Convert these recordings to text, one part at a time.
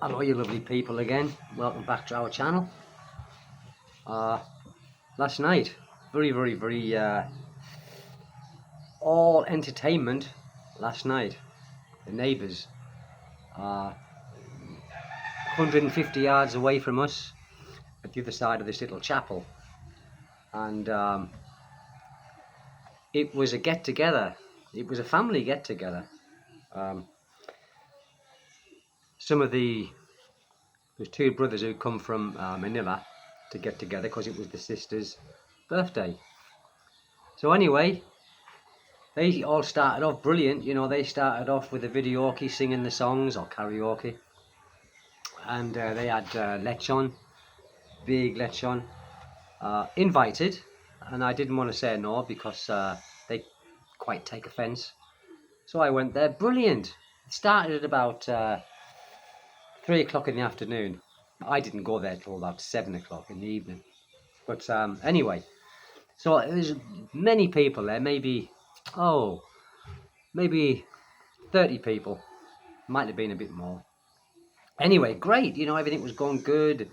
Hello you lovely people again, welcome back to our channel. Last night, very all entertainment last night. The neighbours, 150 yards away from us, at the other side of this little chapel, and it was a get-together. It was a family get-together. There's two brothers who come from Manila to get together because it was the sister's birthday. So anyway, they all started off brilliant. You know, they started off with a videoke singing the songs, or karaoke, and they had lechon, big lechon, invited, and I didn't want to say no because they quite take offence. So I went there. Brilliant. It started at about 3 o'clock in the afternoon. I didn't go there till about 7 o'clock in the evening. But anyway, so there's many people there, maybe 30 people. Might have been a bit more. Anyway, great, you know, everything was going good.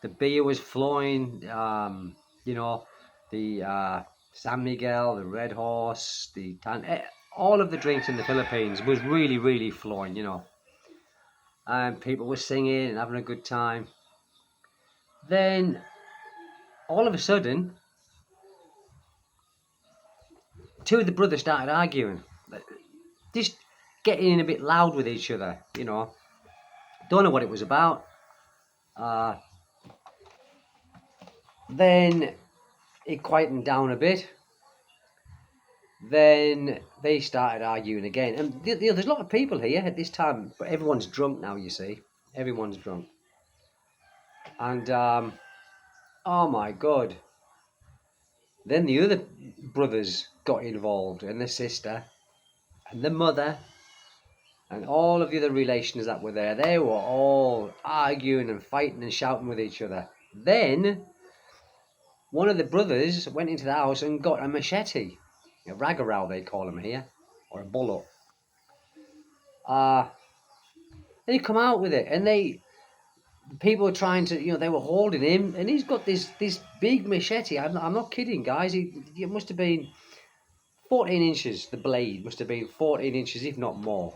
The beer was flowing, you know, the San Miguel, the Red Horse, all of the drinks in the Philippines was really flowing, you know. And people were singing and having a good time. Then, all of a sudden, two of the brothers started arguing. Just getting in a bit loud with each other, you know. Don't know what it was about. Then it quietened down a bit. Then they started arguing again. And there's a lot of people here at this time, but everyone's drunk now, you see. Everyone's drunk. And, oh my God. Then the other brothers got involved, and the sister, and the mother, and all of the other relations that were there. They were all arguing and fighting and shouting with each other. Then one of the brothers went into the house and got a machete, a ragarow they call them here, or a bullet. They come out with it, and people were trying to, you know, they were holding him, and he's got this big machete. I'm not kidding, guys. It must have been 14 inches. The blade must have been 14 inches, if not more.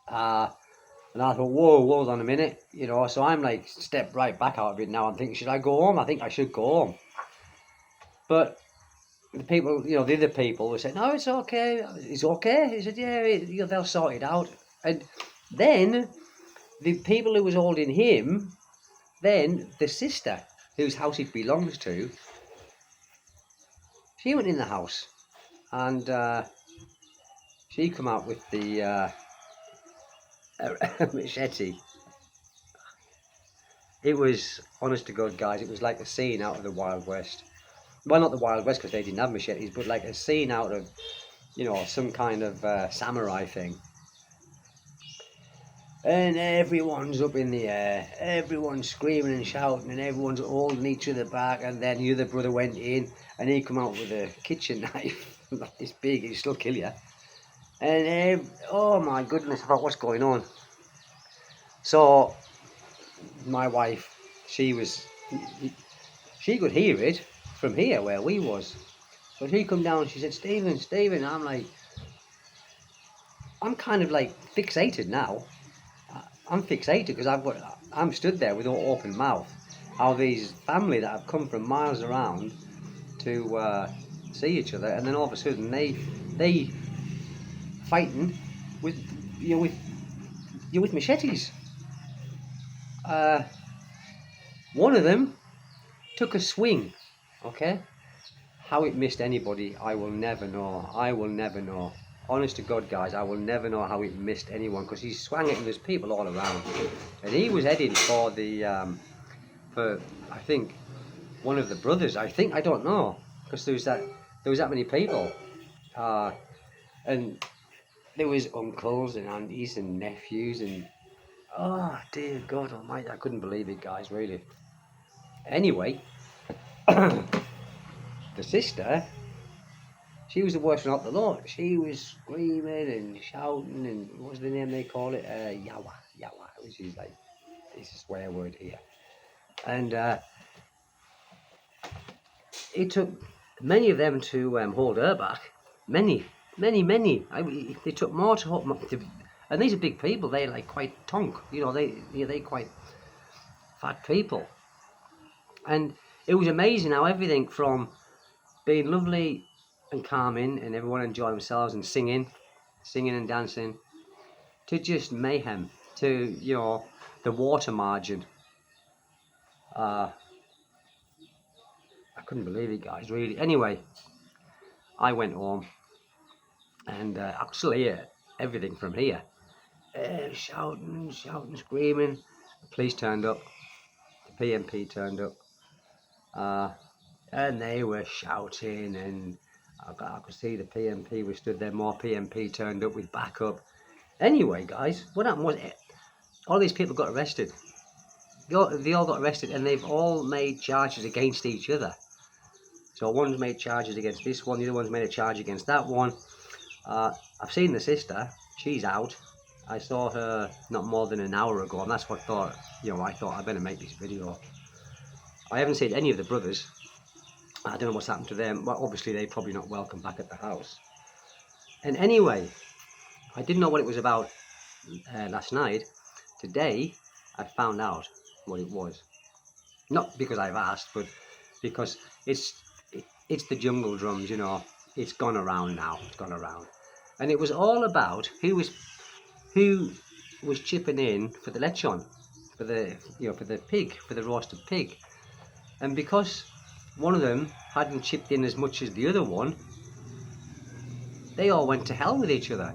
And I thought, whoa, hold on a minute, you know. So I'm like, step right back out of it now. I'm thinking, should I go home? I think I should go home. But the people, you know, the other people were saying, no, it's okay. It's okay. He said, yeah, they'll sort it out. And then the people who was holding him, then the sister whose house it belongs to, she went in the house, and she come out with the machete. It was, honest to God, guys, it was like a scene out of the Wild West. Well, not the Wild West because they didn't have machetes, but like a scene out of, you know, some kind of samurai thing. And everyone's up in the air, everyone's screaming and shouting, and everyone's holding each other back. And then the other brother went in, and he come out with a kitchen knife, like this big, he'd still kill you. And oh my goodness, I thought, what's going on? So my wife, she could hear it from here where we was. So she come down, she said, Stephen. I'm like, I'm kind of like fixated now. I'm fixated because I'm stood there with all open mouth. How these family that have come from miles around to see each other, and then all of a sudden they fighting with machetes. One of them took a swing. Okay, how it missed anybody, I will never know. Honest to God, guys, I will never know how it missed anyone, because he swung it and there's people all around. And he was heading for for I think one of the brothers. I don't know, because there was that many people, and there was uncles and aunties and nephews, and oh dear God Almighty, I couldn't believe it, guys, really. Anyway, the sister, She was the worst one out the lot. She was screaming and shouting, and what's the name they call it? Yawa, which is like, it's a swear word here. And it took many of them to hold her back. Many. They took more to hold. And these are big people. They're like quite tonk. They quite fat people. And it was amazing how everything from being lovely and calming and everyone enjoying themselves and singing and dancing, to just mayhem, to the water margin. I couldn't believe it, guys, really. Anyway, I went home and I could still hear everything from here. Shouting, screaming. The police turned up, the PMP turned up, and they were shouting, and I could see the PMP was stood there. More PMP turned up with backup. Anyway, guys, what happened was all these people got arrested. They all got arrested, and they've all made charges against each other. So one's made charges against this one, the other one's made a charge against that one. I've seen the sister. She's out. I saw her not more than an hour ago, and that's what I thought I better make this video. I haven't seen any of the brothers. I don't know what's happened to them. Well, obviously they're probably not welcome back at the house. And anyway, I didn't know what it was about last night. Today, I found out what it was. Not because I've asked, but because it's the jungle drums, It's gone around now. It's gone around. And it was all about who was chipping in for the lechon, for the pig, for the roasted pig. And because one of them hadn't chipped in as much as the other one, they all went to hell with each other.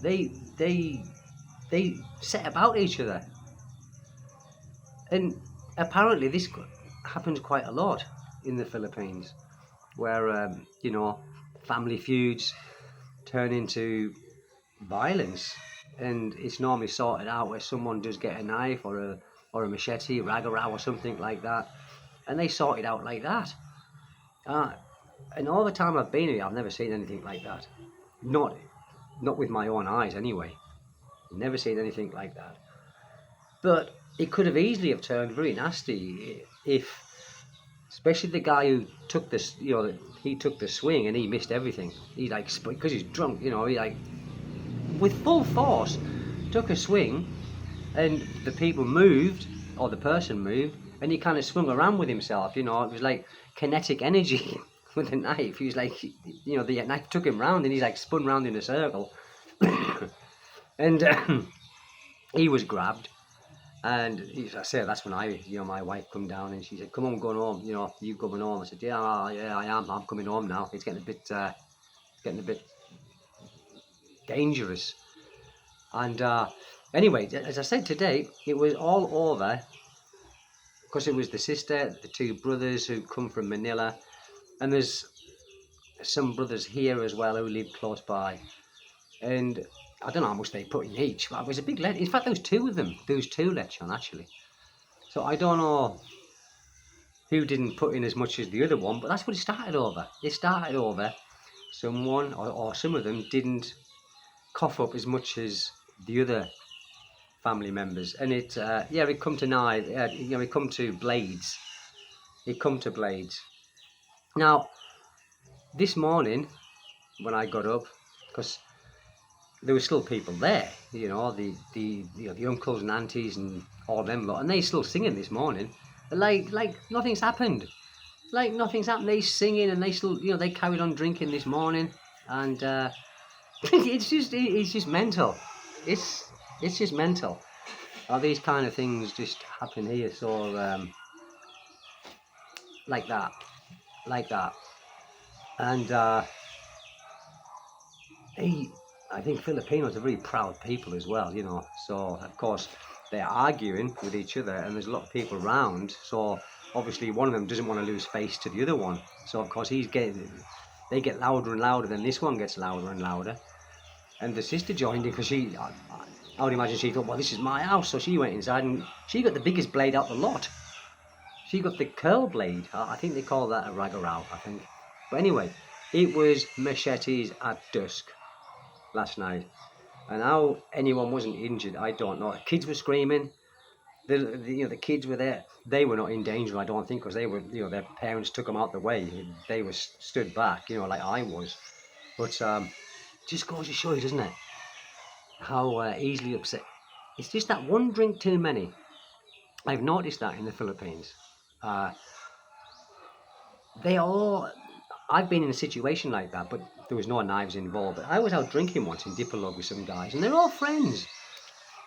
They set about each other. And apparently this happens quite a lot in the Philippines, where family feuds turn into violence, and it's normally sorted out where someone does get a knife or a machete, ragaraw or something like that, and they sort it out like that. And all the time I've been here, I've never seen anything like that. Not with my own eyes anyway. Never seen anything like that. But it could have easily have turned very nasty if, especially the guy who took this, he took the swing and he missed everything. He because he's drunk, he with full force took a swing, and the people moved, or the person moved, and he kind of swung around with himself. It was like kinetic energy with the knife. He was like, the knife took him round, and he's like spun round in a circle, and he was grabbed. And I said, that's when my wife come down, and she said, "Come on, going home. You going home?" I said, "Yeah, I am. I'm coming home now. It's getting a bit dangerous." And anyway, as I said today, it was all over because it was the sister, the two brothers who come from Manila, and there's some brothers here as well who live close by, and I don't know how much they put in each, but it was a big lechon. In fact, there was two of them. There was two lechon, actually. So I don't know who didn't put in as much as the other one, but that's what it started over. It started over someone, or some of them, didn't cough up as much as the other family members. And it come to knives, it come to blades. It come to blades. Now, this morning, when I got up, because there were still people there, the uncles and aunties and all them lot, and they still singing this morning, like nothing's happened, like nothing's happened. They singing and they still, they carried on drinking this morning, and it's just mental. It's just mental. How these kind of things just happen here, so like that, and I think Filipinos are very proud people as well, so of course they're arguing with each other, and there's a lot of people around, so obviously one of them doesn't want to lose face to the other one, so of course they get louder and louder, then this one gets louder and louder, and the sister joined in because I would imagine she thought, well, this is my house, so she went inside and she got the biggest blade out the lot. She got the curl blade. I think they call that a ragaraw, I think. But anyway, It was Machetes at dusk last night, and how anyone wasn't injured, I don't know. Kids were screaming. The kids were there. They were not in danger, I don't think, because they were, their parents took them out the way. They were stood back, like I was. But just goes to show you, doesn't it, how easily upset. It's just that one drink too many. I've noticed that in the Philippines. Uh, they all. I've been in a situation like that, but there was no knives involved. But I was out drinking once in Dipolog with some guys, and they're all friends.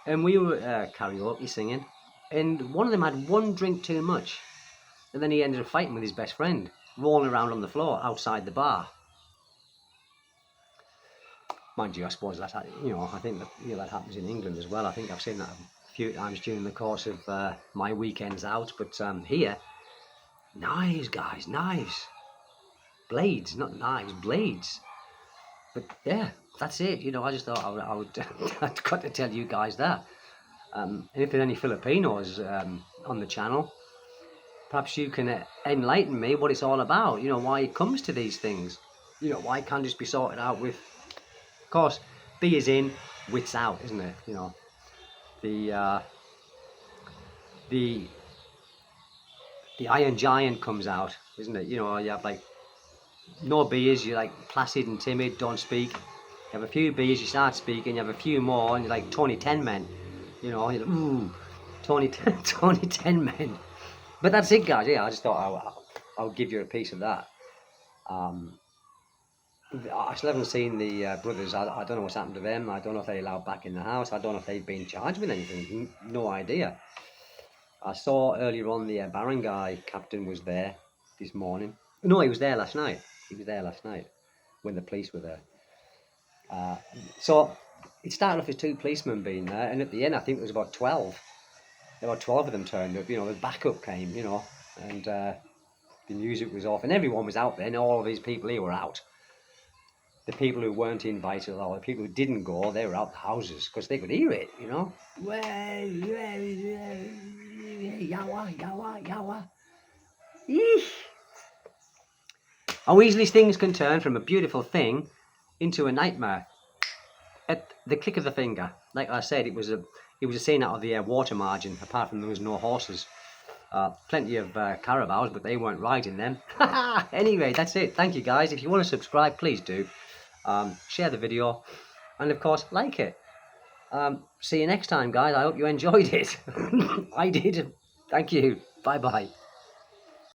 And we were karaoke singing, and one of them had one drink too much, and then he ended up fighting with his best friend, rolling around on the floor outside the bar. Mind you, I suppose that I think that happens in England as well. I think I've seen that a few times during the course of my weekends out. But here, knives, guys, knives, blades, not knives, blades. But yeah, that's it. I just thought I would I've got to tell you guys that. And if there's any Filipinos on the channel, perhaps you can enlighten me what it's all about. Why it comes to these things. Why it can't just be sorted out with. Of course, beer's in, wits out, isn't it? The Iron Giant comes out, isn't it? You have like no beers, you're like placid and timid, don't speak. You have a few beers, you start speaking. You have a few more, and you're like Tony Ten Men. You're like, ooh, Tony Ten Men. But that's it, guys. Yeah, I just thought I'll give you a piece of that. I still haven't seen the brothers. I don't know what's happened to them. I don't know if they're allowed back in the house. I don't know if they've been charged with anything. No idea. I saw earlier on the barangay captain was there this morning. No, he was there last night. He was there last night when the police were there. So it started off as 2 policemen being there, and at the end I think there was about 12. About 12 of them turned up. The backup came. And the music was off, and everyone was out there, and all of these people here were out. The people who weren't invited, or the people who didn't go, they were out the houses because they could hear it, Yawa, yawa, yawa. Eesh. How easily things can turn from a beautiful thing into a nightmare at the click of the finger. Like I said, it was a scene out of the water margin. Apart from there was no horses, plenty of carabaos, but they weren't riding them. Anyway, that's it. Thank you, guys. If you want to subscribe, please do. Share the video, and of course like it. See you next time, guys. I hope you enjoyed it. I did. Thank you. Bye bye.